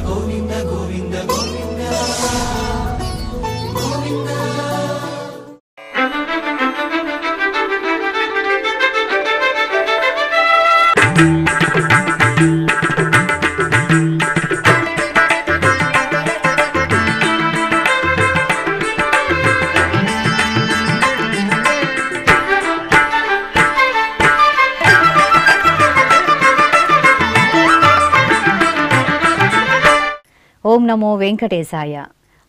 గోవింద గోవింద గోవింద గోవింద. ఓం నమో వెంకటేశాయ.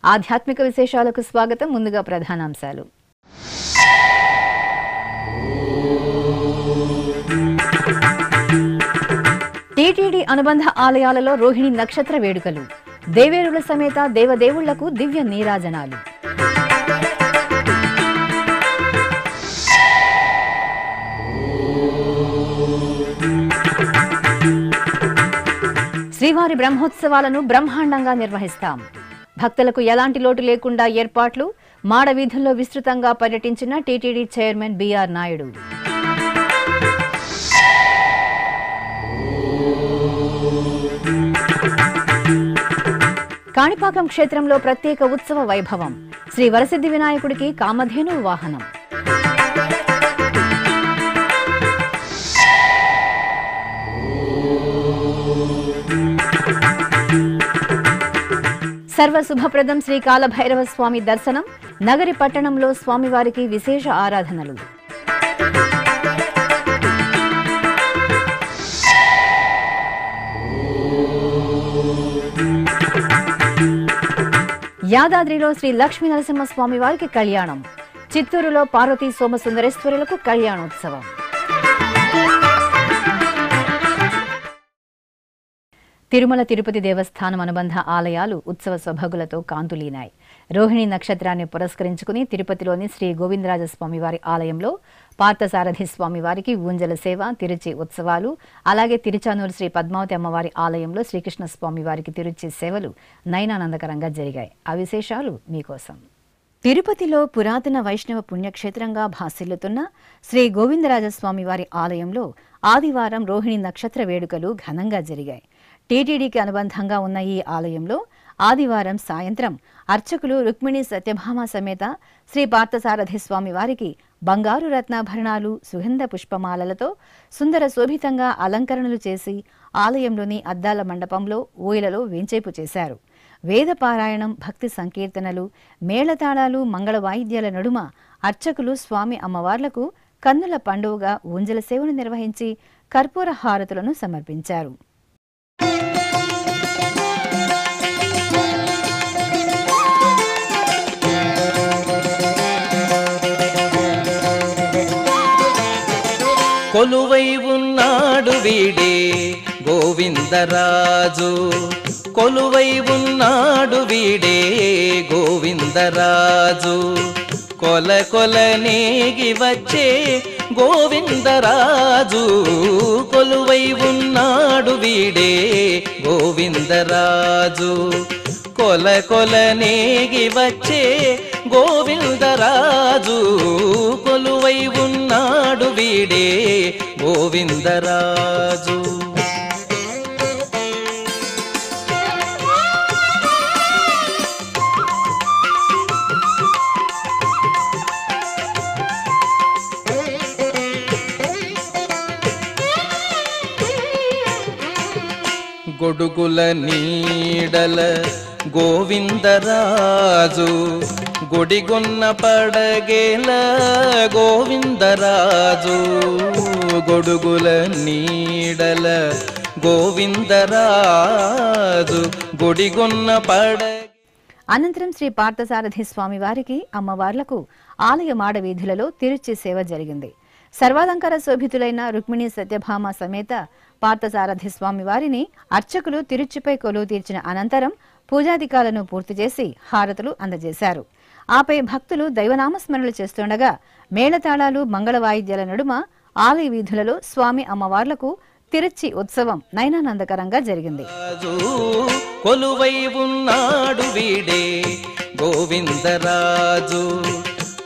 ఆధ్యాత్మిక విశేషాలకు స్వాగతం. ముందుగా ప్రధానాంశాలు. టీటీడీ అనుబంధ ఆలయాలలో రోహిణి నక్షత్ర వేడుకలు, దేవేరుల సమేత దేవదేవుళ్లకు దివ్య నీరాజనాలు. శ్రీవారి బ్రహ్మోత్సవాలను బ్రహ్మాండంగా నిర్వహిస్తాం. భక్తులకు ఎలాంటి లోటు లేకుండా ఏర్పాట్లు. మాడ వీధుల్లో విస్తృతంగా పర్యటించిన TTD chairman BR Naidu. Kanipakam క్షేత్రంలో ప్రత్యేక ఉత్సవ వైభవం. శ్రీ వరసిద్ధి వినాయకుడికి కామధేను వాహనం. సర్వశుభప్రదం శ్రీ కాలభైరవ స్వామి దర్శనం. నగరి పట్టణంలో స్వామివారికి విశేష ఆరాధనలు. యాదాద్రిలో శ్రీ లక్ష్మీ నరసింహస్వామి వారికి కళ్యాణం. చిత్తూరులో పార్వతీ సోమసుందరేశ్వరులకు కళ్యాణోత్సవం. తిరుమల తిరుపతి దేవస్థానం అనుబంధ ఆలయాలు ఉత్సవ సొబగులతో కాంతులీనాయి. రోహిణి నక్షత్రాన్ని పురస్కరించుకుని తిరుపతిలోని శ్రీ గోవిందరాజస్వామి వారి ఆలయంలో పార్థసారథి స్వామి వారికి ఊంజల సేవ, తిరుచి ఉత్సవాలు, అలాగే తిరుచానూరు శ్రీ పద్మావతి అమ్మవారి ఆలయంలో శ్రీకృష్ణ స్వామి వారికి తిరుచి సేవలు నయనానందకరంగా జరిగాయి. ఆ విశేషాలు మీకోసం. తిరుపతిలో పురాతన వైష్ణవ పుణ్యక్షేత్రంగా భాసిల్లుతున్న శ్రీ గోవిందరాజస్వామి వారి ఆలయంలో ఆదివారం రోహిణి నక్షత్ర వేడుకలు ఘనంగా జరిగాయి. టీటీడీకి అనుబంధంగా ఉన్న ఈ ఆలయంలో ఆదివారం సాయంత్రం అర్చకులు రుక్మిణి సత్యభామ సమేత శ్రీ పార్థసారథి స్వామి వారికి బంగారు రత్నాభరణాలు, సుగంధ పుష్పమాలలతో సుందర శోభితంగా అలంకరణలు చేసి ఆలయంలోని అద్దాల మండపంలో ఊయలలో వేంచేపు చేశారు. వేద పారాయణం, భక్తి సంకీర్తనలు, మేళతాళాలు, మంగళ వాయిద్యాల నడుమ అర్చకులు స్వామి అమ్మవార్లకు కన్నుల పండువగా ఊంజల సేవను నిర్వహించి కర్పూర హారతులను సమర్పించారు. కొలువై ఉన్నాడు వీడే గోవిందరాజు, కొలువై ఉన్నాడు వీడే గోవిందరాజు, కొల కొల నేగి వచ్చే గోవిందరాజు, కొలువై ఉన్నాడు వీడే గోవిందరాజు, కొల కొల నేగి వచ్చే గోవిందరాజు, కొలువై ఉన్నాడు వీడే గోవిందరాజు. గొడుగుల నీడల గోవిందరాజు, గుడిగొన్న పడగేల గోవిందరాజు, గొడుగుల నీడల గోవిందరాజు, గుడిగొన్న పడ. అనంతరం శ్రీ పార్థసారథి స్వామి వారికి అమ్మవార్లకు ఆలయ మాడ వీధులలో తిరుచి సేవ జరిగింది. సర్వాలంకార శోభితులైన రుక్మిణి సత్యభామ సమేత పార్థసారథి స్వామి వారిని అర్చకులు తిరుచిపై కొలువు తీర్చిన అనంతరం పూజాధికాలను పూర్తి చేసి హారతులు అందజేశారు. ఆపై భక్తులు దైవనామస్మరణలు చేస్తుండగా మేళతాళాలు, మంగళ వాయిద్యాల నడుమ ఆలయ వీధులలో స్వామి అమ్మవార్లకు తిరుచి ఉత్సవం నయనానందకరంగా జరిగింది. కొలువై ఉన్నాడు వీడే గోవిందరాజు,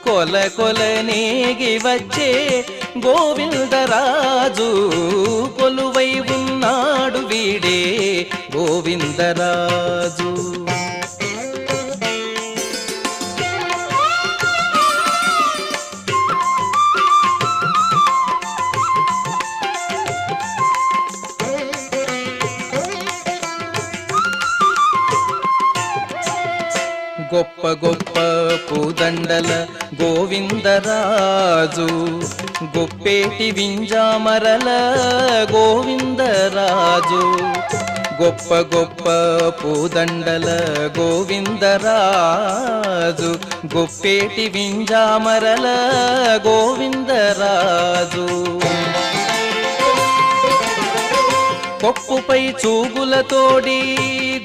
కొల కొల నేగి వచ్చే గోవిందరాజు, కొలువై ఉన్నాడు వీడే గోవిందరాజు. గొప్ప గొప్ప పూదండల గోవిందరాజు, గొప్పేటి వింజామరల గోవిందరాజు. గొప్ప గొప్ప పూదండల గోవిందరాజు, గొప్పేటి వింజామరల గోవిందరాజు. కొప్పుపై చూగులతోడి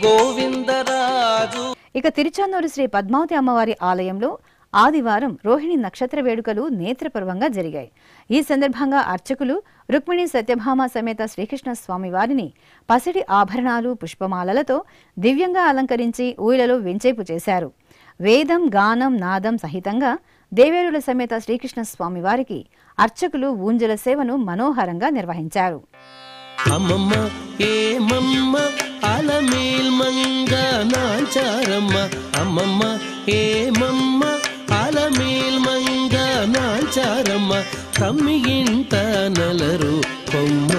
గోవిందరాజు. ఇక తిరుచానూరు శ్రీ పద్మావతి అమ్మవారి ఆలయంలో ఆదివారం రోహిణి నక్షత్ర వేడుకలు నేత్రపర్వంగా జరిగాయి. ఈ సందర్భంగా అర్చకులు రుక్మిణి సత్యభామ సమేత శ్రీకృష్ణ స్వామి వారిని పసిడి ఆభరణాలు పుష్పమాలలతో దివ్యంగా అలంకరించి ఊయలలో వెంచేపు చేశారు. వేదం గానం నాదం సహితంగా దేవేరుల సమేత శ్రీకృష్ణ స్వామి వారికి అర్చకులు ఊంజల సేవను మనోహరంగా నిర్వహించారు. అమ్మమ్మ ఏమమ్మ అలమేల్ మంగ నాంచారమ్మ, అమ్మమ్మ ఏమమ్మ అలమేల్ మంగ నాంచారమ్మ, తమ్మి ఇంట నలరు కొమ్మ.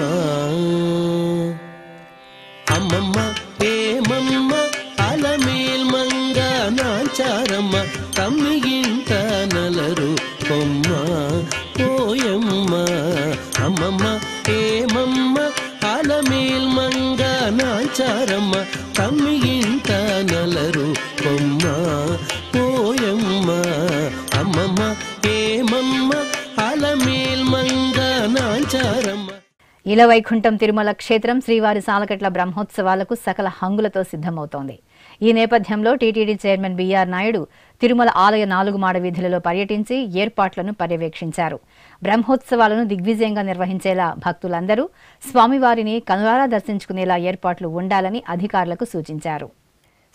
అమ్మమ్మ ఏమమ్మ అలమేల్ మంగ నాంచారమ్మ, తమ్మి ఇంట నలరు కొమ్మ. ఓయమ్మ అమ్మమ్మ ఏమమ్మ అలమేల్ మంగ నాంచారమ్మ, తమ్మి ఇంట నలరు కొమ్మ. ఓయమ్మ అమ్మమ్మ ఏమమ్మ అలమేల్ మంగ నాంచారమ్మ. ఇలవైకుంఠం తిరుమల క్షేత్రం శ్రీవారి సాలకట్ల బ్రహ్మోత్సవాలకు సకల హంగులతో సిద్ధమవుతోంది. ఈ నేపథ్యంలో TTD chairman BR Naidu Tirumala ఆలయ 4 మాడ వీధులలో పర్యటించి ఏర్పాట్లను పర్యవేక్షించారు. బ్రహ్మోత్సవాలను దిగ్విజయంగా నిర్వహించేలా భక్తులందరూ స్వామివారిని కనులారా దర్శించుకునేలా ఏర్పాట్లు ఉండాలని అధికారులకు సూచించారు.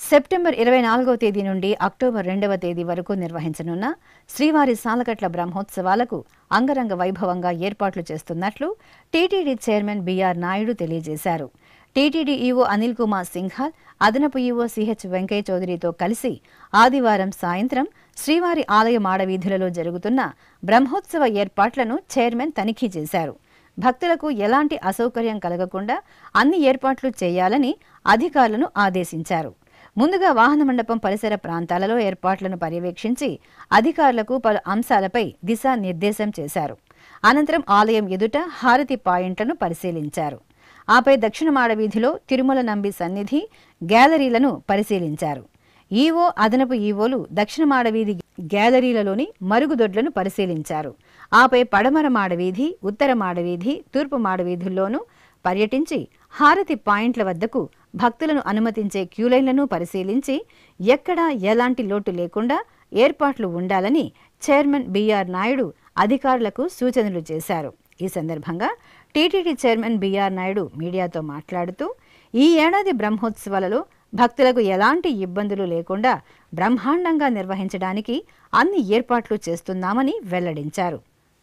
సెప్టెంబర్ 24వ తేదీ నుండి అక్టోబర్ 2వ తేదీ వరకు నిర్వహించనున్న శ్రీవారి సాలకట్ల బ్రహ్మోత్సవాలకు అంగరంగ వైభవంగా ఏర్పాట్లు చేస్తున్నట్లు టీటీడీ చైర్మన్ బిఆర్ నాయుడు తెలియజేశారు. టీటీడీ ఈవో అనిల్ కుమార్ సింఘాల్, అదనపు ఈవో సిహెచ్ వెంకయ్య చౌదరితో కలిసి ఆదివారం సాయంత్రం శ్రీవారి ఆలయ మాడవీధులలో జరుగుతున్న బ్రహ్మోత్సవ ఏర్పాట్లను చైర్మన్ తనిఖీ చేశారు. భక్తులకు ఎలాంటి అసౌకర్యం కలగకుండా అన్ని ఏర్పాట్లు చేయాలని అధికారులను ఆదేశించారు. ముందుగా వాహన మండపం పరిసర ప్రాంతాలలో ఏర్పాట్లను పర్యవేక్షించి అధికారులకు పలు అంశాలపై దిశానిర్దేశం చేశారు. అనంతరం ఆలయం ఎదుట హారతి పాయింట్లను పరిశీలించారు. ఆపై దక్షిణ మాడవీధిలో తిరుమల నంబి సన్నిధి గ్యాలరీలను పరిశీలించారు. ఈవో, అదనపు ఈవోలు దక్షిణ మాడవీధి గ్యాలరీలలోని మరుగుదొడ్లను పరిశీలించారు. ఆపై పడమర మాడవీధి, ఉత్తర మాడవీధి, తూర్పు మాడవీధుల్లోనూ పర్యటించి హారతి పాయింట్ల వద్దకు భక్తులను అనుమతించే క్యూలైన్లను పరిశీలించి ఎక్కడా ఎలాంటి లోటు లేకుండా ఏర్పాట్లు ఉండాలని చైర్మన్ బిఆర్ నాయుడు అధికారులకు సూచనలు చేశారు. ఈ సందర్భంగా టీటీడీ చైర్మన్ బిఆర్ నాయుడు మీడియాతో మాట్లాడుతూ ఈ ఏడాది బ్రహ్మోత్సవాలలో భక్తులకు ఎలాంటి ఇబ్బందులు లేకుండా బ్రహ్మాండంగా నిర్వహించడానికి అన్ని ఏర్పాట్లు చేస్తున్నామని వెల్లడించారు.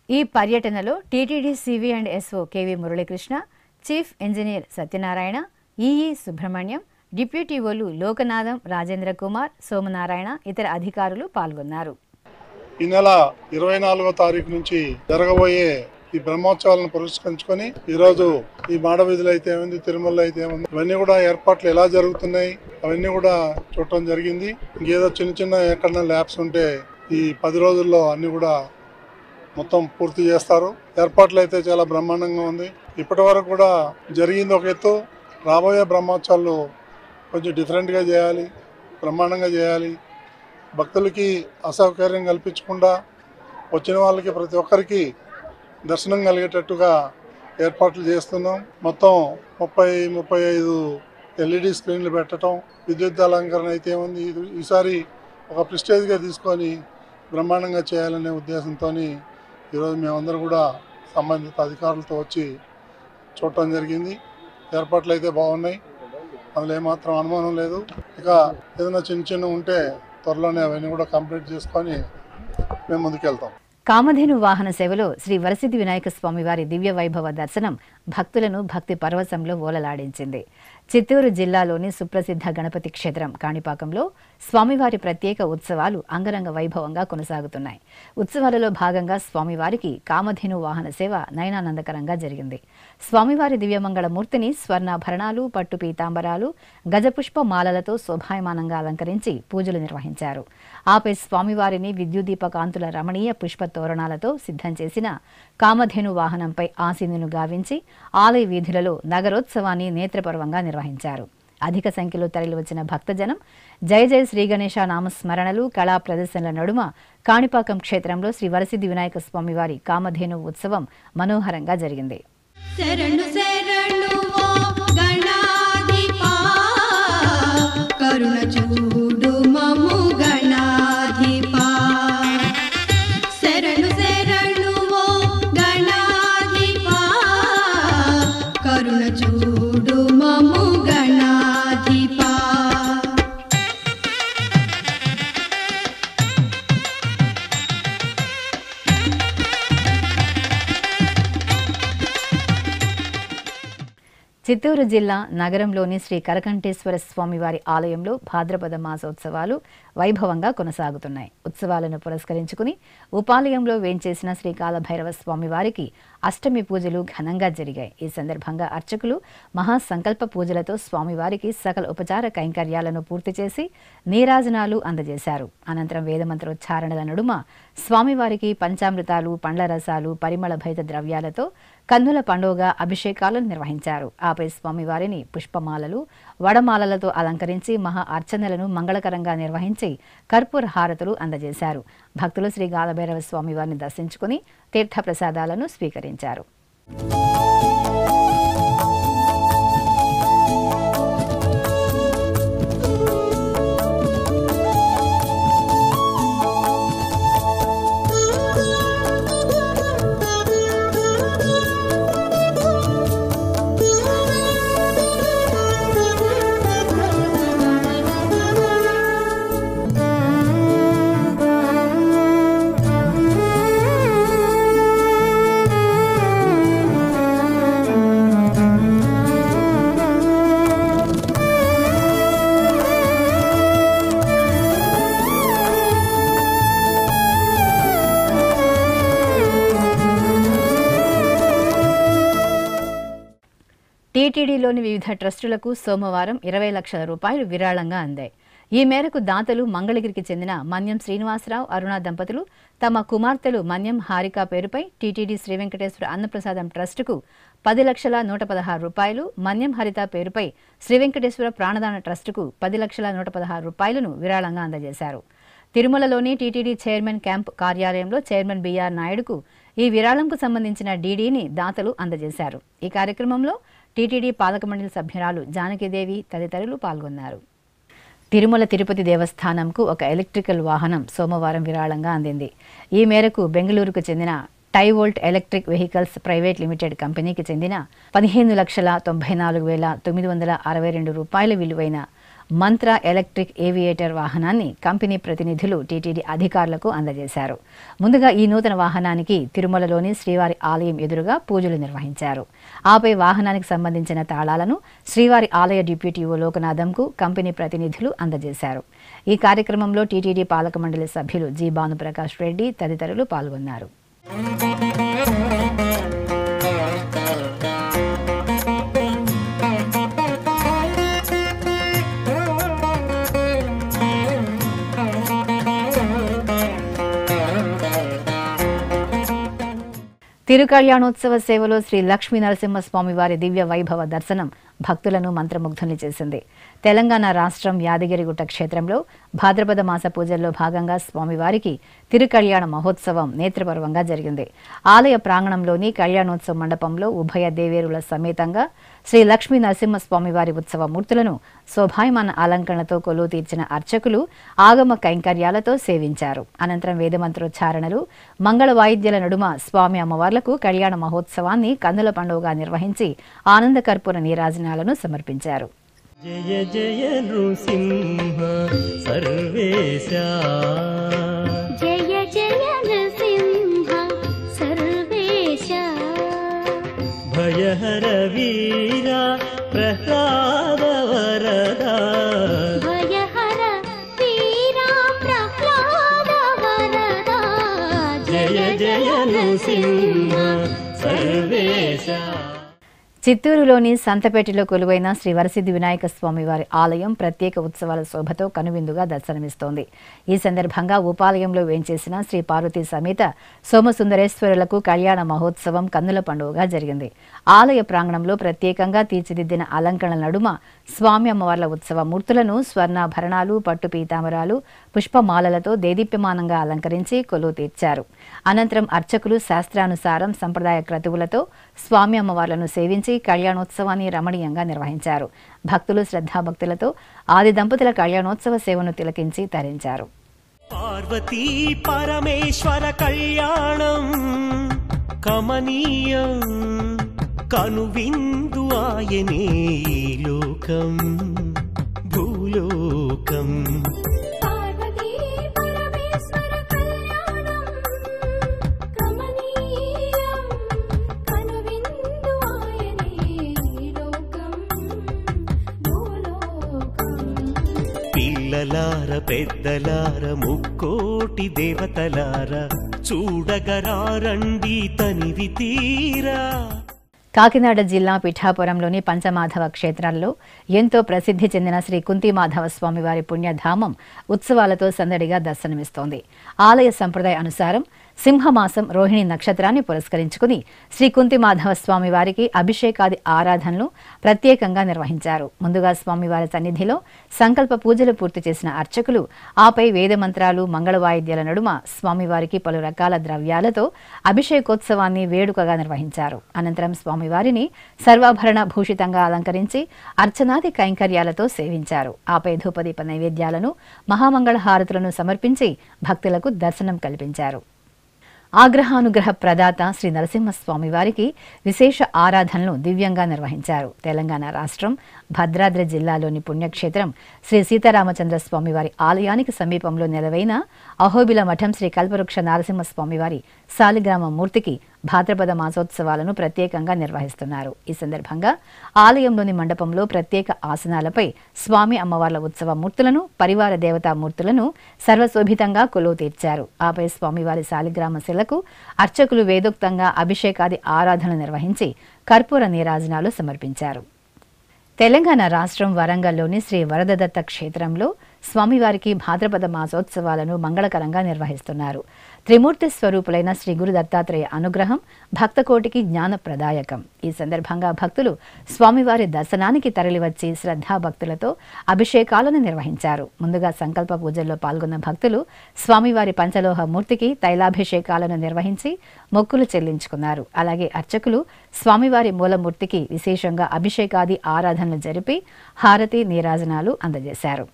ఈ పర్యటనలో TTD CV and SO KV Muralikrishna, chief engineer Satyanarayana, EE Subrahmanyam, డిప్యూటీఓలు లోకనాథం, రాజేంద్ర కుమార్, సోమనారాయణ, ఇతర అధికారులు పాల్గొన్నారు. ఈ నెల 24వ తారీఖు నుంచి జరగబోయే ఈ బ్రహ్మోత్సవాలను పురస్కరించుకొని ఈరోజు ఈ మాడవీధులు అయితే ఏముంది, తిరుమలలో అయితే ఏముంది, ఇవన్నీ కూడా ఏర్పాట్లు ఎలా జరుగుతున్నాయి అవన్నీ కూడా చూడటం జరిగింది. ఇంకేదో చిన్న చిన్న ఎక్కడన్నా ల్యాబ్స్ ఉంటే ఈ 10 రోజుల్లో అన్ని కూడా మొత్తం పూర్తి చేస్తారు. ఏర్పాట్లు అయితే చాలా బ్రహ్మాండంగా ఉంది. ఇప్పటి వరకు కూడా జరిగింది ఒక ఎత్తు, రాబోయే బ్రహ్మోత్సవాలు కొంచెం డిఫరెంట్గా చేయాలి, బ్రహ్మాండంగా చేయాలి. భక్తులకి అసౌకర్యం కల్పించకుండా వచ్చిన వాళ్ళకి ప్రతి ఒక్కరికి దర్శనం కలిగేటట్టుగా ఏర్పాట్లు చేస్తున్నాం. మొత్తం 30-35 ఎల్ఈడి స్క్రీన్లు పెట్టడం, విద్యుత్ అలంకరణ అయితే ఏముంది, ఈసారి ఒక ప్రిస్టేజ్గా తీసుకొని బ్రహ్మాండంగా చేయాలనే ఉద్దేశంతో ఈరోజు మేమందరం కూడా సంబంధిత అధికారులతో వచ్చి చూడటం జరిగింది. ఏర్పాట్లు అయితే బాగున్నాయి, అందులో ఏమాత్రం అనుమానం లేదు. ఇక ఏదైనా చిన్న ఉంటే త్వరలోనే అవన్నీ కూడా కంప్లీట్ చేసుకొని మేము ముందుకెళ్తాం. కామధేను వాహన సేవలో శ్రీ వరసిద్ధి వినాయక స్వామివారి దివ్య వైభవ దర్శనం భక్తులను భక్తి పరవశంలో ఓలలాడించింది. చిత్తూరు జిల్లాలోని సుప్రసిద్ధ గణపతి క్షేత్రం కాణిపాకంలో స్వామివారి ప్రత్యేక ఉత్సవాలు అంగరంగ వైభవంగా కొనసాగుతున్నాయి. ఉత్సవాలలో భాగంగా స్వామివారికి కామధేను వాహన సేవ నయనానందకరంగా జరిగింది. స్వామివారి దివ్యమంగళమూర్తిని స్వర్ణాభరణాలు, పట్టు పీతాంబరాలు, గజపుష్ప మాలలతో శోభాయమానంగా అలంకరించి పూజలు నిర్వహించారు. ఆపై స్వామివారిని విద్యుద్దీప కాంతుల రమణీయ పుష్ప తోరణాలతో సిద్ధం చేసిన కామధేను వాహనంపై ఆసీనును గావించి ఆలయ వీధులలో నగరోత్సవాన్ని నేత్రపర్వంగా నిర్వహించారు. అధిక సంఖ్యలో తరలివచ్చిన భక్తజనం జయ జయ శ్రీ గణేశ నామస్మరణలు, కళా ప్రదర్శనల నడుమ కాణిపాకం క్షేత్రంలో శ్రీ వరసిద్ధి వినాయక స్వామివారి కామధేను ఉత్సవం మనోహరంగా జరిగింది. శరణు శరణు ఓ గణాధిపా, కరుణ చూడు మము గణాధిపా. శరణు శరణు ఓ గణాధిపా, కరుణ చూడు మము గణాధిపా. చిత్తూరు జిల్లా నగరంలోని శ్రీ కరకంఠేశ్వర స్వామివారి ఆలయంలో భాద్రపద మాసోత్సవాలు వైభవంగా కొనసాగుతున్నాయి. ఉత్సవాలను పురస్కరించుకుని ఉపాలయంలో వేంచేసిన శ్రీ కాలభైరవ స్వామివారికి అష్టమి పూజలు ఘనంగా జరిగాయి. ఈ సందర్భంగా అర్చకులు మహాసంకల్ప పూజలతో స్వామివారికి సకల ఉపచార కైంకర్యాలను పూర్తి చేసి నీరాజనాలు అందజేశారు. అనంతరం వేదమంత్రోచ్చారణల నడుమ స్వామివారికి పంచామృతాలు, పండ్ల రసాలు, పరిమళ భైత ద్రవ్యాలతో కన్నుల పండుగ అభిషేకాలను నిర్వహించారు. ఆపై స్వామివారిని పుష్పమాలలు, వడమాలలతో అలంకరించి మహా అర్చనలను మంగళకరంగా నిర్వహించి కర్పూర హారతులు అందజేశారు. భక్తులు శ్రీ కాలభైరవ స్వామివారిని దర్శించుకుని తీర్థప్రసాదాలను స్వీకరించారు. టీటీడీలోని వివిధ ట్రస్టులకు సోమవారం 20 లక్షల రూపాయలు విరాళంగా అందాయి. ఈ మేరకు దాతలు మంగళగిరికి చెందిన మన్యం శ్రీనివాసరావు, అరుణ దంపతులు తమ కుమార్తెలు మన్యం హారిక పేరుపై టీటీడీ శ్రీ వెంకటేశ్వర అన్నప్రసాదం ట్రస్టుకు 10,116,000 రూపాయలు, మన్యం హరిత పేరుపై శ్రీ వెంకటేశ్వర ప్రాణదాన ట్రస్టుకు 10,116,000 రూపాయలను విరాళంగా అందజేశారు. తిరుమలలోని టీటీడీ చైర్మన్ క్యాంప్ కార్యాలయంలో చైర్మన్ బిఆర్ నాయుడుకు ఈ విరాళంకు సంబంధించిన డీడీని దాతలు అందజేశారు. ఈ కార్యక్రమంలో టీటీడీ పాలక మండలి సభ్యురాలు జానకిదేవి తదితరులు పాల్గొన్నారు. తిరుమల తిరుపతి దేవస్థానంకు ఒక ఎలక్ట్రికల్ వాహనం సోమవారం విరాళంగా అందింది. ఈ మేరకు బెంగళూరుకు చెందిన టైవోల్ట్ ఎలక్ట్రిక్ వెహికల్స్ ప్రైవేట్ లిమిటెడ్ కంపెనీకి చెందిన 15,94,962 రూపాయల విలువైన మంత్ర ఎలక్ట్రిక్ ఏవియేటర్ వాహనాన్ని కంపెనీ ప్రతినిధులు టీటీడీ అధికారులకు అందజేశారు. ముందుగా ఈ నూతన వాహనానికి తిరుమలలోని శ్రీవారి ఆలయం ఎదురుగా పూజలు నిర్వహించారు. ఆపై వాహనానికి సంబంధించిన తాళాలను శ్రీవారి ఆలయ డిప్యూటీఓ లోకనాథంకు కంపెనీ ప్రతినిధులు అందజేశారు. ఈ కార్యక్రమంలో టీటీడీ పాలక మండలి సభ్యులు జి భానుప్రకాష్ రెడ్డి తదితరులు పాల్గొన్నారు. తిరుకళ్యాణోత్సవ సేవలో శ్రీ లక్ష్మీ నరసింహస్వామి వారి దివ్య వైభవ దర్శనం భక్తులను మంత్రముగ్ధుల్ని చేసింది. తెలంగాణ రాష్ట్రం యాదగిరిగుట్ట క్షేత్రంలో భాద్రపద మాస పూజల్లో భాగంగా స్వామివారికి తిరుకళ్యాణ మహోత్సవం నేత్రపర్వంగా జరిగింది. ఆలయ ప్రాంగణంలోని కళ్యాణోత్సవ మండపంలో ఉభయ దేవేరుల సమేతంగా శ్రీ లక్ష్మీ నరసింహస్వామి వారి ఉత్సవ మూర్తులను శోభాయమాన అలంకరణతో కొలువు తీర్చిన అర్చకులు ఆగమ కైంకర్యాలతో సేవించారు. అనంతరం వేదమంత్రోచ్చారణలు, మంగళ వాయిద్యాల నడుమ స్వామి అమ్మవార్లకు కళ్యాణ మహోత్సవాన్ని కన్నుల పండుగగా నిర్వహించి ఆనంద కర్పూర నీరాజనాలను సమర్పించారు. జయ జయ నృసింహ సర్వేశ, జయ జయ నృసింహ భయహర వీర ప్రహ్లాద వరదా భయహర వీర ప్రహ్లాద వరదా జయ జయ నృసింహ సర్వేశ. చిత్తూరులోని సంతపేటలో కొలువైన శ్రీ వరసిద్ధి వినాయక స్వామి వారి ఆలయం ప్రత్యేక ఉత్సవాల శోభతో కనువిందుగా దర్శనమిస్తోంది. ఈ సందర్భంగా ఉపాలయంలో వేంచేసిన శ్రీ పార్వతీ సమేత సోమసుందరేశ్వరులకు కళ్యాణ మహోత్సవం కన్నుల పండుగగా జరిగింది. ఆలయ ప్రాంగణంలో ప్రత్యేకంగా తీర్చిదిద్దిన అలంకరణ నడుమ స్వామి అమ్మవార్ల ఉత్సవ మూర్తులను స్వర్ణాభరణాలు, పట్టు పీతాంబరాలు, పుష్పమాలలతో దేదీప్యమానంగా అలంకరించి కొలువు తీర్చారు. అనంతరం అర్చకులు శాస్త్రానుసారం సంప్రదాయ క్రతువులతో స్వామి అమ్మవార్లను సేవించి కళ్యాణోత్సవాన్ని రమణీయంగా నిర్వహించారు. భక్తులు శ్రద్ధాభక్తులతో ఆది దంపతుల కళ్యాణోత్సవ సేవను తిలకించి తరించారు. పార్వతీ పరమేశ్వర కళ్యాణం కమనీయం కనువిందు ఆయనే లోకం భూలోకం. పార్వతీ పరమేశ్వర కళ్యాణం కమనీయం కనువిందు ఆయనే లోకం భూలోకం. పిల్లలార పెద్దలార ముక్కోటి దేవతలార చూడగరారండి తనివి తీరా. కాకినాడ జిల్లా పిఠాపురంలోని పంచమాధవ క్షేత్రాల్లో ఎంతో ప్రసిద్ధి చెందిన శ్రీ కుంతిమాధవ స్వామివారి పుణ్యధామం ఉత్సవాలతో సందడిగా దర్శనమిస్తోంది. ఆలయ సంప్రదాయ అనుసారం సింహమాసం రోహిణి నక్షత్రాన్ని పురస్కరించుకుని శ్రీ కుంతిమాధవ స్వామివారికి అభిషేకాది ఆరాధనలు ప్రత్యేకంగా నిర్వహించారు. ముందుగా స్వామివారి సన్నిధిలో సంకల్ప పూజలు పూర్తి చేసిన అర్చకులు ఆపై వేదమంత్రాలు, మంగళ వాయిద్యాల నడుమ స్వామివారికి పలు రకాల ద్రవ్యాలతో అభిషేకోత్సవాన్ని వేడుకగా నిర్వహించారు. అనంతరం స్వామివారిని సర్వాభరణ భూషితంగా అలంకరించి అర్చనాది కైంకర్యాలతో సేవించారు. ఆపై ధూపదీప నైవేద్యాలను, మహామంగళ హారతులను సమర్పించి భక్తులకు దర్శనం కల్పించారు. ఆగ్రహానుగ్రహ ప్రదాత శ్రీ నరసింహస్వామి వారికి విశేష ఆరాధనలు దివ్యంగా నిర్వహించారు. తెలంగాణ రాష్ట్రం భద్రాద్రి జిల్లాలోని పుణ్యక్షేత్రం శ్రీ సీతారామచంద్ర స్వామి వారి ఆలయానికి సమీపంలో నెలవైన అహోబిల మఠం శ్రీ కల్పవృక్ష నరసింహస్వామి వారి శాలిగ్రామ మూర్తికి భాద్రపద మాసోత్సవాలను ప్రత్యేకంగా నిర్వహిస్తున్నారు. ఈ సందర్భంగా ఆలయంలోని మండపంలో ప్రత్యేక ఆసనాలపై స్వామి అమ్మవార్ల ఉత్సవ మూర్తులను, పరివార దేవతా మూర్తులను సర్వశోభితంగా కొలువు తీర్చారు. ఆపై స్వామివారి శాలిగ్రామ శిలకు అర్చకులు వేదోక్తంగా అభిషేకాది ఆరాధనలు నిర్వహించి కర్పూర నీరాజనాలు సమర్పించారు. తెలంగాణ రాష్ట్రం వరంగల్లోని శ్రీ వరదదత్త క్షేత్రంలో స్వామివారికి భాద్రపద మాసోత్సవాలను మంగళకరంగా నిర్వహిస్తున్నారు. త్రిమూర్తి స్వరూపులైన శ్రీ గురు దత్తాత్రేయ అనుగ్రహం భక్తకోటికి జ్ఞాన ప్రదాయకం. ఈ సందర్భంగా భక్తులు స్వామివారి దర్శనానికి తరలివచ్చి శ్రద్ధాభక్తులతో అభిషేకాలను నిర్వహించారు. ముందుగా సంకల్ప పూజల్లో పాల్గొన్న భక్తులు స్వామివారి పంచలోహ మూర్తికి తైలాభిషేకాలను నిర్వహించి మొక్కులు చెల్లించుకున్నారు. అలాగే అర్చకులు స్వామివారి మూలమూర్తికి విశేషంగా అభిషేకాది ఆరాధనలు జరిపి హారతి నీరాజనాలు అందజేశారు.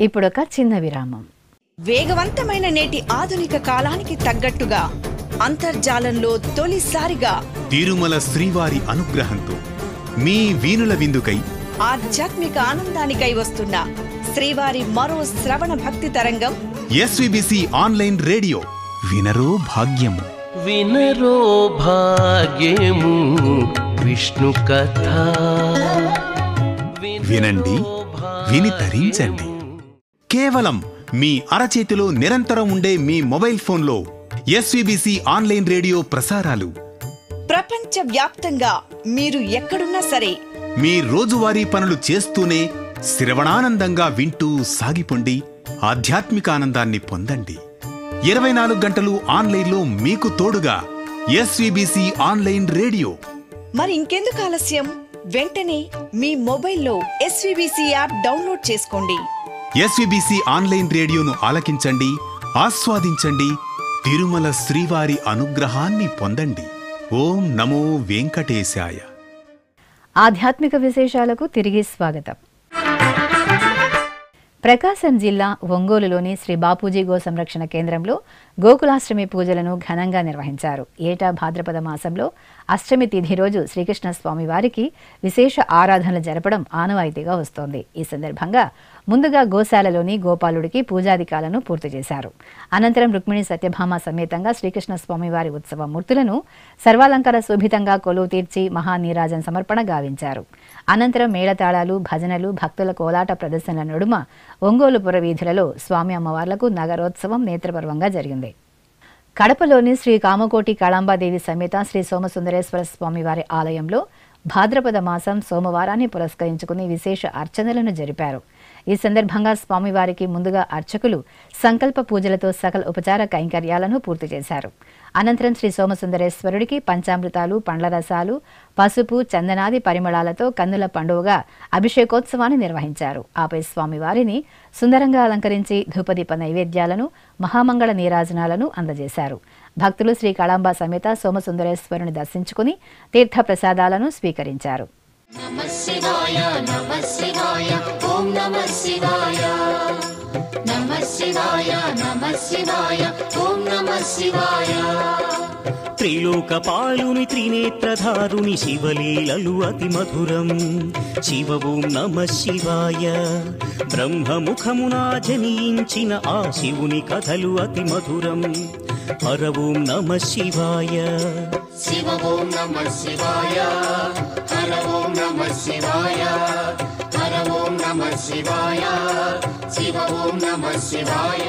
ఇప్పుడొక చిన్న విరామం. వేగవంతమైన నేటి ఆధునిక కాలానికి తగ్గట్టుగా అంతర్జాలంలో తొలిసారిగా తిరుమల శ్రీవారి అనుగ్రహంతో మీ వీనుల విందుకై ఆధ్యాత్మిక ఆనందానికై వస్తున్న శ్రీవారి మరో శ్రవణ భక్తి తరంగం ఎస్విబిసి ఆన్లైన్ రేడియో. వినరో భాగ్యము, వినరో భాగ్యము విష్ణు కథ. వినండి, విని తరించండి. కేవలం మీ అరచేతిలో నిరంతరం ఉండే మీ మొబైల్ ఫోన్లో ఎస్విబిసి ఆన్లైన్ రేడియో ప్రసారాలు ప్రపంచ వ్యాప్తంగా మీరు ఎక్కడున్నా సరే మీ రోజువారీ పనులు చేస్తూనే శ్రవణానందంగా వింటూ సాగిపోండి. ఆధ్యాత్మిక ఆనందాన్ని పొందండి. 24 గంటలు ఆన్లైన్లో మీకు తోడుగా ఎస్విబిసి ఆన్లైన్ రేడియో. మరి ఇంకెందుకు ఆలస్యం? వెంటనే మీ మొబైల్లో ఎస్విబిసి యాప్ డౌన్లోడ్ చేసుకోండి. ఎస్విబిసి ఆన్లైన్ రేడియోను ఆలకించండి, ఆస్వాదించండి. తిరుమల శ్రీవారి అనుగ్రహాన్ని పొందండి. ఓం నమో వెంకటేశాయ. ఆధ్యాత్మిక విశేషాలకు తిరిగి స్వాగతం. ప్రకాశం జిల్లా ఒంగోలులోని శ్రీ బాపూజీ గో సంరక్షణ కేంద్రంలో గోకులాష్టమి పూజలను ఘనంగా నిర్వహించారు. ఏటా భాద్రపద మాసంలో అష్టమి తిథి రోజు శ్రీకృష్ణ స్వామి వారికి విశేష ఆరాధనలు జరపడం ఆనవాయితీగా వస్తోంది. ఈ సందర్భంగా ముందుగా గోశాలలోని గోపాలుడికి పూజాధికాలను పూర్తి చేశారు. అనంతరం రుక్మిణి సత్యభామ సమేతంగా శ్రీకృష్ణ స్వామివారి ఉత్సవ మూర్తులను సర్వాలంకార శోభితంగా కొలువు తీర్చి మహానీరాజన సమర్పణ గావించారు. అనంతరం మేళతాళాలు, భజనలు, భక్తుల కోలాట ప్రదర్శనల నడుమ ఒంగోలు పురవీధులలో స్వామి అమ్మవార్లకు నగరోత్సవం నేత్రపర్వంగా జరిగింది. కడపలోని శ్రీ కామకోటి కాళాంబాదేవి సమేత శ్రీ సోమసుందరేశ్వర స్వామివారి ఆలయంలో భాద్రపద మాసం సోమవారాన్ని పురస్కరించుకుని విశేష అర్చనలను జరిపారు. ఈ సందర్భంగా స్వామివారికి ముందుగా అర్చకులు సంకల్ప పూజలతో సకల ఉపచార కైంకర్యాలను పూర్తి చేశారు. అనంతరం శ్రీ సోమసుందరేశ్వరుడికి పంచామృతాలు, పండ్ల రసాలు, పసుపు, చందనాది పరిమళాలతో కన్నుల పండుగగా అభిషేకోత్సవాన్ని నిర్వహించారు. ఆపై స్వామివారిని సుందరంగా అలంకరించి ధూపదీప నైవేద్యాలను, మహామంగళ నీరాజనాలను అందజేశారు. భక్తులు శ్రీ కాళాంబ సమేత సోమసుందరేశ్వరుని దర్శించుకుని తీర్థ ప్రసాదాలను స్వీకరించారు. నమః శివాయ నమః శివాయ ఓం నమః శివాయ నమః శివాయ నమః శివాయ ఓం నమః శివాయ. త్రిలోకపాలుని త్రినేత్రధారుని శివలీలలు అతి మధురం. శివ ఓం నమః శివాయ. బ్రహ్మముఖమున జనించిన ఆ శివుని కథలు అతి మధురం. హర ఓం నమః శివాయ. శివ ఓం నమః శివాయ హర ఓం నమః శివాయ హర ఓం నమః శివాయ శివ ఓం నమః శివాయ.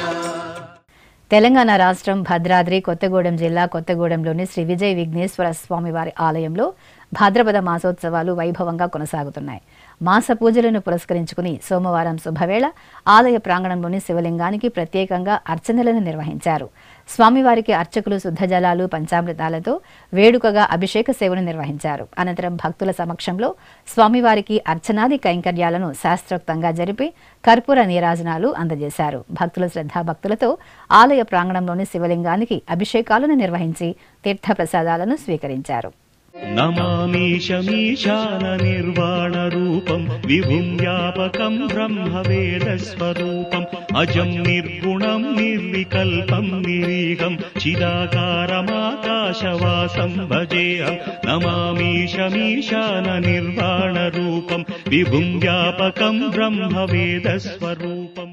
తెలంగాణ రాష్ట్రం భద్రాద్రి కొత్తగూడెం జిల్లా కొత్తగూడెంలోని శ్రీ విజయ విఘ్నేశ్వర స్వామివారి ఆలయంలో భాద్రపద మాసోత్సవాలు వైభవంగా కొనసాగుతున్నాయి. మాస పూజలను పురస్కరించుకుని సోమవారం శుభవేళ ఆలయ ప్రాంగణంలోని శివలింగానికి ప్రత్యేకంగా అర్చనలను నిర్వహించారు. స్వామివారికి అర్చకులు శుద్ధ జలాలు, పంచామృతాలతో వేడుకగా అభిషేక సేవను నిర్వహించారు. అనంతరం భక్తుల సమక్షంలో స్వామివారికి అర్చనాది కైంకర్యాలను శాస్త్రోక్తంగా జరిపి కర్పూర నీరాజనాలు అందజేశారు. భక్తులు శ్రద్ధాభక్తులతో ఆలయ ప్రాంగణంలోని శివలింగానికి అభిషేకాలను నిర్వహించి తీర్థ ప్రసాదాలను స్వీకరించారు. నమామీశమీశాన నిర్వాణ రూపం విభుం వ్యాపకం బ్రహ్మవేదస్వరూపం అజం నిర్గుణం నిర్వికల్పం నిరీహం చిదాకారమాకాశవాసం భజేహం. నమామీశమీశాన నిర్వాణ రూపం విభుం వ్యాపకం బ్రహ్మవేదస్వరూపం.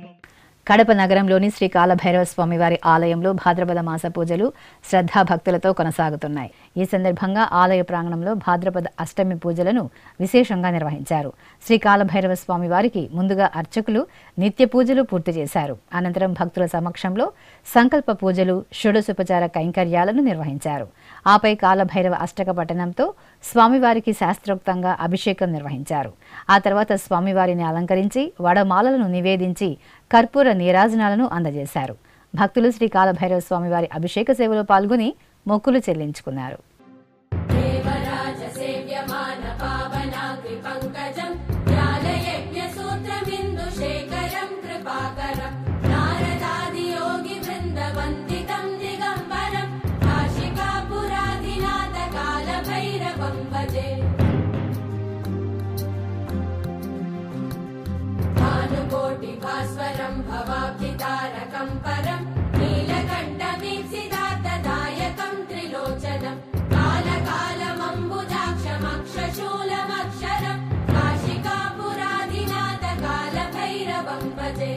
కడప నగరంలోని శ్రీ కాలభైరవ స్వామివారి ఆలయంలో భాద్రపద మాస పూజలు శ్రద్ధాభక్తులతో కొనసాగుతున్నాయి. ఈ సందర్భంగా ఆలయ ప్రాంగణంలో భాద్రపద అష్టమి పూజలను విశేషంగా నిర్వహించారు. శ్రీ కాలభైరవ స్వామివారికి ముందుగా అర్చకులు నిత్య పూజలు పూర్తి చేశారు. అనంతరం భక్తుల సమక్షంలో సంకల్ప పూజలు, షోడశోపచార కైంకర్యాలను నిర్వహించారు. ఆపై కాలభైరవ అష్టక పఠనంతో స్వామివారికి శాస్త్రోక్తంగా అభిషేకం నిర్వహించారు. ఆ తర్వాత స్వామివారిని అలంకరించి వడమాలలను నివేదించి కర్పూర నీరాజనాలను అందజేశారు. భక్తులు శ్రీ కాలభైరవ స్వామివారి అభిషేక సేవలో పాల్గొని మొక్కులు చెల్లించుకున్నారు. భాస్వరం భవాబ్ధితారకం పరం నీలకంఠమీప్సిదార్థదాయకం త్రిలోచనం కాలకాలమంబుజాక్షమక్షశూలమక్షరం కాశికాపురాధినాథ కాలభైరవం భజే.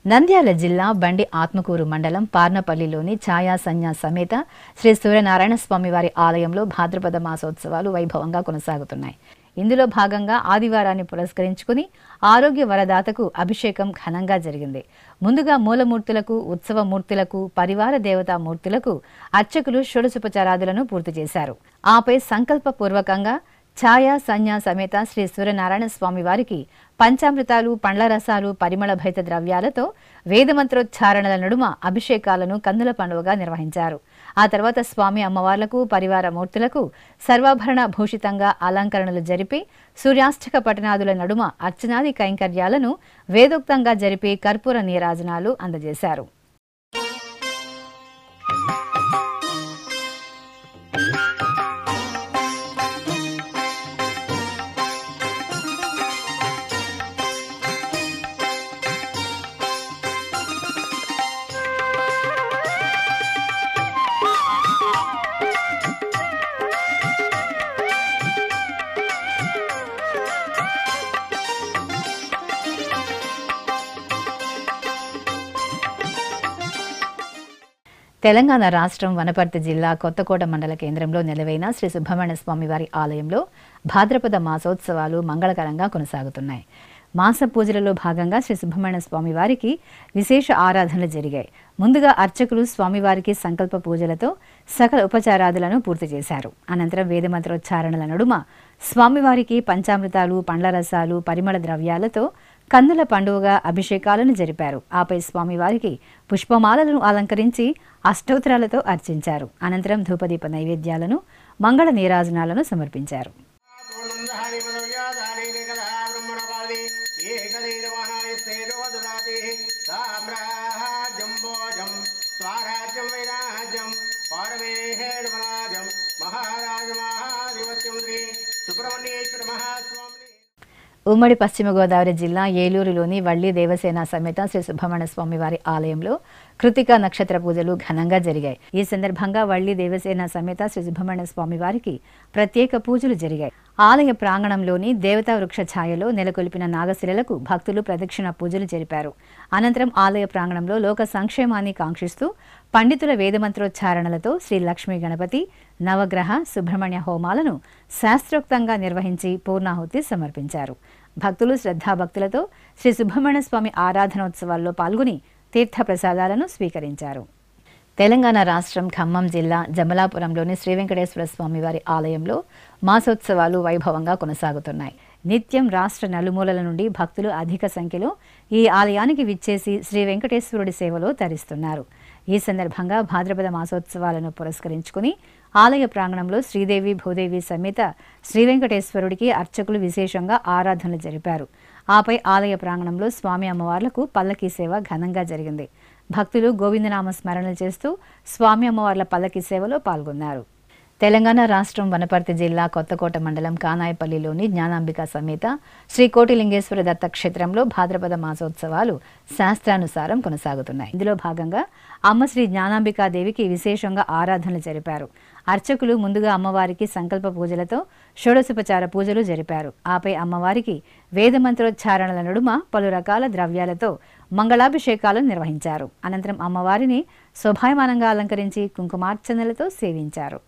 నంద్యాల జిల్లా బండి ఆత్మకూరు మండలం పార్నపల్లిలోని ఛాయా సంజ్ఞా సమేత శ్రీ సూర్యనారాయణ స్వామివారి ఆలయంలో భాద్రపద మాసోత్సవాలు వైభవంగా కొనసాగుతున్నాయి. ఇందులో భాగంగా ఆదివారాన్ని పురస్కరించుకుని ఆరోగ్య వరదాతకు అభిషేకం ఘనంగా జరిగింది. ముందుగా మూలమూర్తులకు, ఉత్సవ మూర్తులకు, పరివార దేవతా మూర్తులకు అర్చకులు షోడశోపచారాదులను పూర్తి చేశారు. ఆపై సంకల్పపూర్వకంగా ఛాయా సంజ్ఞా సమేత శ్రీ సూర్యనారాయణ స్వామి వారికి పంచామృతాలు, పండ్ల రసాలు, పరిమళ భైత ద్రవ్యాలతో వేదమంత్రోచ్చారణల నడుమ అభిషేకాలను కన్నుల పండుగగా నిర్వహించారు. ఆ తర్వాత స్వామి అమ్మవార్లకు పరివార మూర్తులకు సర్వాభరణ భూషితంగా అలంకరణలు జరిపి సూర్యాష్టక పఠనాదుల నడుమ అర్చనాది కైంకర్యాలను వేదోక్తంగా జరిపి కర్పూర నీరాజనాలు అందజేశారు. తెలంగాణ రాష్ట్రం వనపర్తి జిల్లా కొత్తకోట మండల కేంద్రంలో నెలవైన శ్రీ సుబ్రహ్మణ్య స్వామివారి ఆలయంలో భాద్రపద మాసోత్సవాలు మంగళకరంగా కొనసాగుతున్నాయి. మాస పూజలలో భాగంగా శ్రీ సుబ్రహ్మణ్య స్వామివారికి విశేష ఆరాధనలు జరిగాయి. ముందుగా అర్చకులు స్వామివారికి సంకల్ప పూజలతో సకల ఉపచారాదులను పూర్తి చేశారు. అనంతరం వేదమంత్రోచ్చారణల నడుమ స్వామివారికి పంచామృతాలు, పండ్ల రసాలు, పరిమళ ద్రవ్యాలతో కన్నుల పండుగగా అభిషేకాలను జరిపారు. ఆపై స్వామివారికి పుష్పమాలలను అలంకరించి అష్టోత్తరాలతో అర్చించారు. అనంతరం ధూపదీప నైవేద్యాలను, మంగళ నీరాజనాలను సమర్పించారు. ఉమ్మడి పశ్చిమ గోదావరి జిల్లా ఏలూరులోని వల్లి దేవసేన సమేత శ్రీ సుబ్రహ్మణ్య స్వామివారి ఆలయంలో కృతికా నక్షత్ర పూజలు ఘనంగా జరిగాయి. ఈ సందర్భంగా వల్లి దేవసేన సమేత శ్రీ సుబ్రహ్మణ్య స్వామివారికి ప్రత్యేక పూజలు జరిగాయి. ఆలయ ప్రాంగణంలోని దేవతా వృక్ష ఛాయలో నెలకొల్పిన నాగశిలలకు భక్తులు ప్రదక్షిణ పూజలు జరిపారు. అనంతరం ఆలయ ప్రాంగణంలో లోక సంక్షేమాన్ని కాంక్షిస్తూ పండితుల వేదమంత్రోచ్చారణలతో శ్రీ లక్ష్మీ గణపతి, నవగ్రహ, సుబ్రహ్మణ్య హోమాలను శాస్త్రోక్తంగా నిర్వహించి పూర్ణాహుతి సమర్పించారు. భక్తులు శ్రద్ధాభక్తులతో శ్రీ సుబ్రహ్మణ్య స్వామి ఆరాధనోత్సవాల్లో పాల్గొని తీర్థప్రసాదాలను స్వీకరించారు. తెలంగాణ రాష్ట్రం ఖమ్మం జిల్లా జమలాపురంలోని శ్రీ వెంకటేశ్వర స్వామివారి ఆలయంలో మాసోత్సవాలు వైభవంగా కొనసాగుతున్నాయి. నిత్యం రాష్ట్ర నలుమూలల నుండి భక్తులు అధిక సంఖ్యలో ఈ ఆలయానికి విచ్చేసి శ్రీ వెంకటేశ్వరుడి సేవలో తరిస్తున్నారు. ఈ సందర్భంగా భాద్రపద మాసోత్సవాలను పురస్కరించుకుని ఆలయ ప్రాంగణంలో శ్రీదేవి భూదేవి సమేత శ్రీ వెంకటేశ్వరుడికి అర్చకులు విశేషంగా ఆరాధనలు జరిపారు. ఆపై ఆలయ ప్రాంగణంలో స్వామి అమ్మవార్లకు పల్లకీ సేవ ఘనంగా జరిగింది. భక్తులు గోవిందనామ స్మరణలు చేస్తూ స్వామి అమ్మవార్ల పల్లకీ సేవలో పాల్గొన్నారు. తెలంగాణ రాష్ట్రం వనపర్తి జిల్లా కొత్తకోట మండలం కానాయపల్లిలోని జ్ఞానాంబిక సమేత శ్రీ కోటిలింగేశ్వర దత్త క్షేత్రంలో భాద్రపద మాసోత్సవాలు శాస్త్రానుసారం కొనసాగుతున్నాయి. ఇందులో భాగంగా అమ్మ శ్రీ జ్ఞానాంబికాదేవికి విశేషంగా ఆరాధనలు జరిపారు. అర్చకులు ముందుగా అమ్మవారికి సంకల్ప పూజలతో షోడశోపచార పూజలు జరిపారు. ఆపై అమ్మవారికి వేదమంత్రోచ్చారణల నడుమ పలు రకాల ద్రవ్యాలతో మంగళాభిషేకాలను నిర్వహించారు. అనంతరం అమ్మవారిని శోభాయమానంగా అలంకరించి కుంకుమార్చనలతో సేవించారు.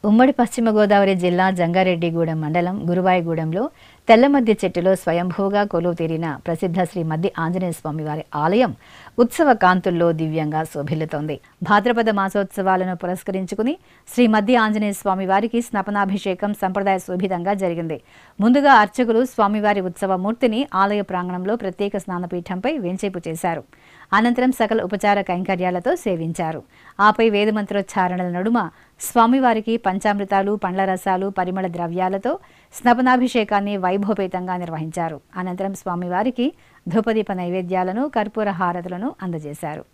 ఉమ్మడి పశ్చిమ గోదావరి జిల్లా జంగారెడ్డిగూడెం మండలం గురువాయిగూడెంలో తెల్లమద్ది చెట్టులో స్వయంభూగా కొలువు తీరిన ప్రసిద్ధ శ్రీ మద్ది ఆంజనేయ స్వామివారి ఆలయం ఉత్సవ కాంతుల్లో దివ్యంగా శోభిల్లుతోంది. భాద్రపద మాసోత్సవాలను పురస్కరించుకుని శ్రీ మద్ది ఆంజనేయ స్వామివారికి స్నపనాభిషేకం సంప్రదాయ శోభితంగా జరిగింది. ముందుగా అర్చకులు స్వామివారి ఉత్సవమూర్తిని ఆలయ ప్రాంగణంలో ప్రత్యేక స్నానపీఠంపై వేంచేపు చేశారు. అనంతరం సకల ఉపచార కైంకర్యాలతో సేవించారు. ఆపై వేదమంత్రోచ్చారణల నడుమ స్వామివారికి పంచామృతాలు, పండ్ల రసాలు, పరిమళ ద్రవ్యాలతో స్నపనాభిషేకాన్ని వైభవపేతంగా నిర్వహించారు. అనంతరం స్వామివారికి ధూపదీప నైవేద్యాలను, కర్పూర హారతులను అందజేశారు.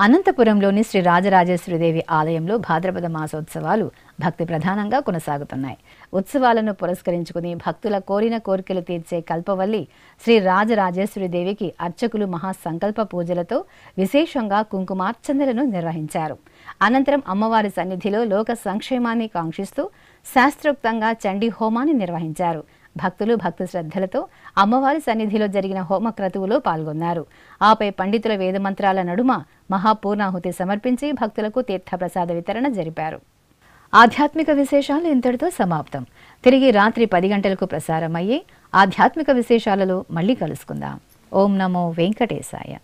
అనంతపురంలోని శ్రీ రాజరాజేశ్వరిదేవి ఆలయంలో భాద్రపద మాసోత్సవాలు భక్తి ప్రధానంగా కొనసాగుతున్నాయి. ఉత్సవాలను పురస్కరించుకుని భక్తుల కోరిన కోరికలు తీర్చే కల్పవల్లి శ్రీ రాజరాజేశ్వరిదేవికి అర్చకులు మహాసంకల్ప పూజలతో విశేషంగా కుంకుమార్చనలను నిర్వహించారు. అనంతరం అమ్మవారి సన్నిధిలో లోక సంక్షేమాన్ని కాంక్షిస్తూ శాస్త్రోక్తంగా చండీ హోమాన్ని నిర్వహించారు. భక్తులు భక్తి శ్రద్ధలతో అమ్మవారి సన్నిధిలో జరిగిన హోమక్రతువులో పాల్గొన్నారు. ఆపై పండితుల వేదమంత్రాల నడుమ మహాపూర్ణాహుతి సమర్పించి భక్తులకు తీర్థప్రసాద వితరణ జరిపారు. ఆధ్యాత్మిక విశేషాలు ఇంతటితో సమాప్తం. తిరిగి రాత్రి 10 గంటలకు ప్రసారమయ్యే ఆధ్యాత్మిక విశేషాలలో మళ్ళీ కలుసుకుందాం. ఓం నమో వెంకటేశాయ.